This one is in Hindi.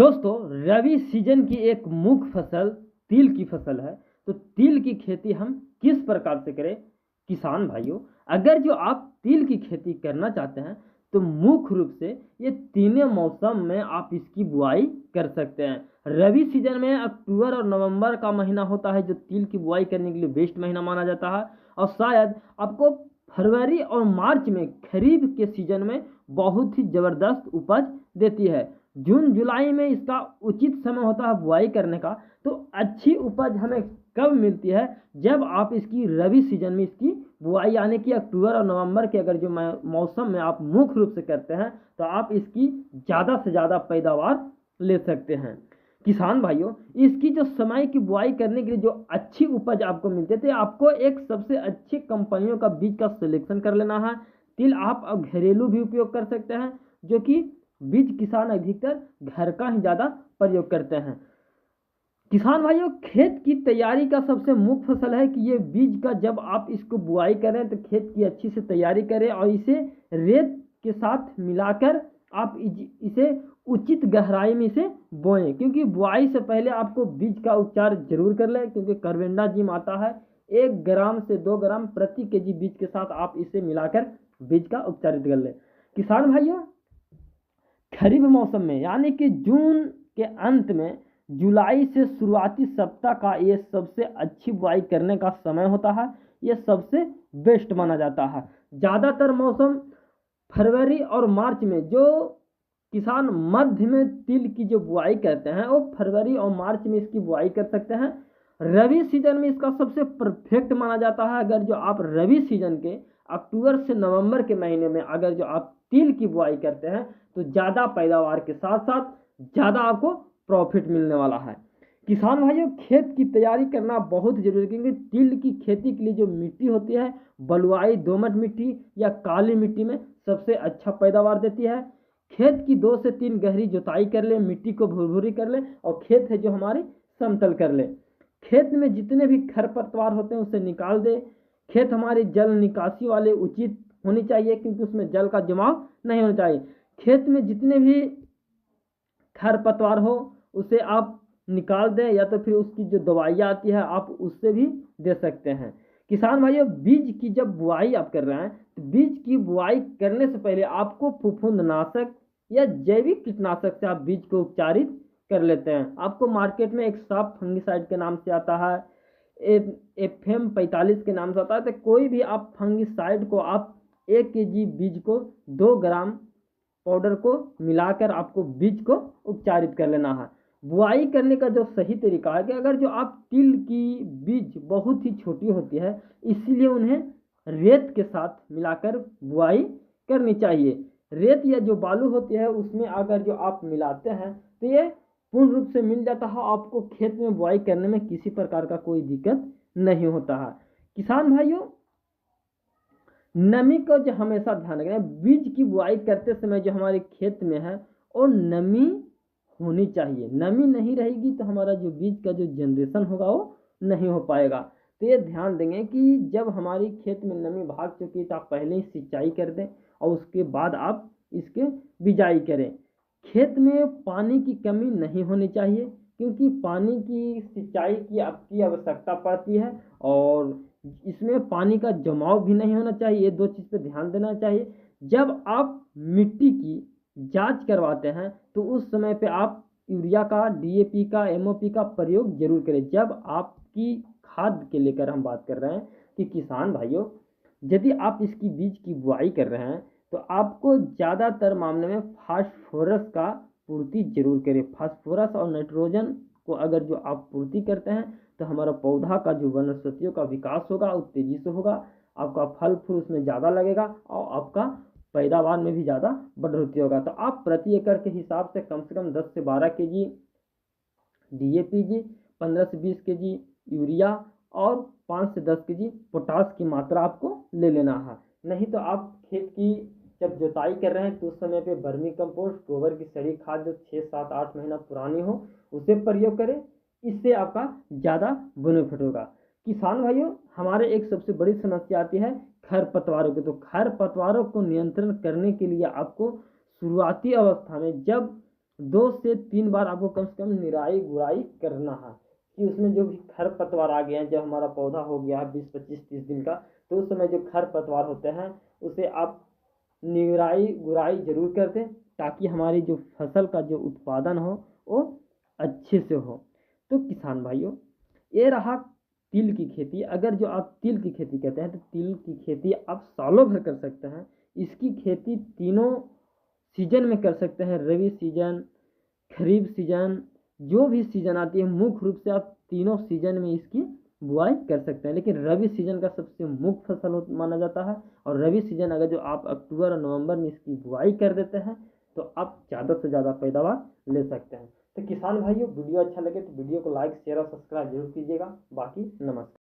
दोस्तों, रबी सीजन की एक मुख्य फसल तिल की फसल है। तो तिल की खेती हम किस प्रकार से करें? किसान भाइयों, अगर जो आप तिल की खेती करना चाहते हैं तो मुख्य रूप से ये तीनों मौसम में आप इसकी बुआई कर सकते हैं। रबी सीजन में अक्टूबर और नवंबर का महीना होता है जो तिल की बुआई करने के लिए बेस्ट महीना माना जाता है, और शायद आपको फरवरी और मार्च में खरीफ के सीजन में बहुत ही ज़बरदस्त उपज देती है। जून जुलाई में इसका उचित समय होता है बुआई करने का। तो अच्छी उपज हमें कब मिलती है? जब आप इसकी रबी सीजन में इसकी बुआई यानी कि अक्टूबर और नवंबर के अगर जो मौसम में आप मुख्य रूप से करते हैं तो आप इसकी ज़्यादा से ज़्यादा पैदावार ले सकते हैं। किसान भाइयों, इसकी जो समय की बुआई करने के लिए जो अच्छी उपज आपको मिलती है तो आपको एक सबसे अच्छी कंपनियों का बीज का सिलेक्शन कर लेना है। तिल आप घरेलू भी उपयोग कर सकते हैं, जो कि बीज किसान अधिकतर घर का ही ज़्यादा प्रयोग करते हैं। किसान भाइयों, खेत की तैयारी का सबसे मुख्य फसल है कि ये बीज का जब आप इसको बुआई करें तो खेत की अच्छी से तैयारी करें और इसे रेत के साथ मिलाकर आप इसे उचित गहराई में इसे बोएं, क्योंकि बुआई से पहले आपको बीज का उपचार जरूर कर लें, क्योंकि कार्बेंडाजिम आता है 1 ग्राम से 2 ग्राम प्रति केजी बीज के साथ आप इसे मिलाकर बीज का उपचारित कर लें। किसान भाइयों, खरीफ मौसम में यानी कि जून के अंत में जुलाई से शुरुआती सप्ताह का ये सबसे अच्छी बुआई करने का समय होता है। ये सबसे बेस्ट माना जाता है। ज़्यादातर मौसम फरवरी और मार्च में जो किसान मध्य में तिल की जो बुआई करते हैं वो फरवरी और मार्च में इसकी बुआई कर सकते हैं। रबी सीजन में इसका सबसे परफेक्ट माना जाता है। अगर जो आप रबी सीजन के अक्टूबर से नवंबर के महीने में अगर जो आप तिल की बुआई करते हैं तो ज़्यादा पैदावार के साथ साथ ज़्यादा आपको प्रॉफिट मिलने वाला है। किसान भाइयों, खेत की तैयारी करना बहुत जरूरी है, क्योंकि तिल की खेती के लिए जो मिट्टी होती है बलुआई दोमट मिट्टी या काली मिट्टी में सबसे अच्छा पैदावार देती है। खेत की 2 से 3 गहरी जुताई कर ले, मिट्टी को भुरभुरी कर ले और खेत है जो हमारे समतल कर ले। खेत में जितने भी खरपतवार होते हैं उसे निकाल दे। खेत हमारी जल निकासी वाले उचित होनी चाहिए, क्योंकि उसमें जल का जमाव नहीं होना चाहिए। खेत में जितने भी खरपतवार हो उसे आप निकाल दें, या तो फिर उसकी जो दवाइयाँ आती है आप उससे भी दे सकते हैं। किसान भाइयों, बीज की जब बुआई आप कर रहे हैं तो बीज की बुआई करने से पहले आपको फफूंदनाशक या जैविक कीटनाशक से आप बीज को उपचारित कर लेते हैं। आपको मार्केट में एक साफ फंगिसाइड के नाम से आता है, FM 45 के नाम से आता है। तो कोई भी आप फंगिसाइड को आप 1 kg बीज को 2 ग्राम पाउडर को मिलाकर आपको बीज को उपचारित कर लेना है। बुआई करने का जो सही तरीका है कि अगर जो आप तिल की बीज बहुत ही छोटी होती है, इसीलिए उन्हें रेत के साथ मिलाकर बुआई करनी चाहिए। रेत या जो बालू होती है उसमें अगर जो आप मिलाते हैं तो ये पूर्ण रूप से मिल जाता है। आपको खेत में बुआई करने में किसी प्रकार का कोई दिक्कत नहीं होता है। किसान भाइयों, नमी का जो हमेशा ध्यान रखें। बीज की बुआई करते समय जो हमारे खेत में है और नमी होनी चाहिए। नमी नहीं रहेगी तो हमारा जो बीज का जो जनरेशन होगा वो नहीं हो पाएगा। तो ये ध्यान देंगे कि जब हमारी खेत में नमी भाग चुकी है तो आप पहले ही सिंचाई कर दें और उसके बाद आप इसके बिजाई करें। खेत में पानी की कमी नहीं होनी चाहिए, क्योंकि पानी की सिंचाई की आपकी आवश्यकता पड़ती है और इसमें पानी का जमाव भी नहीं होना चाहिए। ये 2 चीज़ पे ध्यान देना चाहिए। जब आप मिट्टी की जांच करवाते हैं तो उस समय पे आप यूरिया का, DAP का, MOP का प्रयोग जरूर करें। जब आपकी खाद के लेकर हम बात कर रहे हैं कि किसान भाइयों, यदि आप इसकी बीज की बुआई कर रहे हैं तो आपको ज़्यादातर मामले में फास्फोरस का पूर्ति जरूर करें। फास्फोरस और नाइट्रोजन को अगर जो आप पूर्ति करते हैं तो हमारा पौधा का जो वनस्पतियों का विकास होगा वो तेजी से होगा, आपका फल फूल उसमें ज़्यादा लगेगा और आपका पैदावार में भी ज़्यादा बढ़ोतरी होगा। तो आप प्रति एकड़ के हिसाब से कम 10 से 12 kg DAP जी, 15 से 20 kg यूरिया और 5 से 10 kg पोटास की मात्रा आपको ले लेना है। नहीं तो आप खेत की जब जुताई कर रहे हैं तो उस समय पे वर्मी कंपोस्ट, गोबर की सड़ी खाद जो 6, 7, 8 महीना पुरानी हो उसे प्रयोग करें। इससे आपका ज़्यादा बेनिफिट होगा। किसान भाइयों, हमारे एक सबसे बड़ी समस्या आती है खरपतवारों की। तो खरपतवारों को नियंत्रण करने के लिए आपको शुरुआती अवस्था में जब 2 से 3 बार आपको कम से कम निराई गुड़ाई करना है कि उसमें जो भी खरपतवार आ गए हैं, जब हमारा पौधा हो गया 20-25-30 दिन का, तो उस समय जो खरपतवार होते हैं उसे आप निराई गुड़ाई जरूर कर दें, ताकि हमारी जो फसल का जो उत्पादन हो वो अच्छे से हो। तो किसान भाइयों, ये रहा तिल की खेती। अगर जो आप तिल की खेती कहते हैं, तो तिल की खेती आप सालों भर कर सकते हैं। इसकी खेती तीनों सीजन में कर सकते हैं, रबी सीजन, खरीफ सीजन, जो भी सीजन आती है, मुख्य रूप से आप तीनों सीजन में इसकी बुआई कर सकते हैं। लेकिन रबी सीजन का सबसे मुख्य फसल माना जाता है, और रबी सीजन अगर जो आप अक्टूबर और नवंबर में इसकी बुआई कर देते हैं तो आप ज़्यादा से ज़्यादा पैदावार ले सकते हैं। तो किसान भाइयों, वीडियो अच्छा लगे तो वीडियो को लाइक, शेयर और सब्सक्राइब जरूर कीजिएगा। बाकी नमस्कार।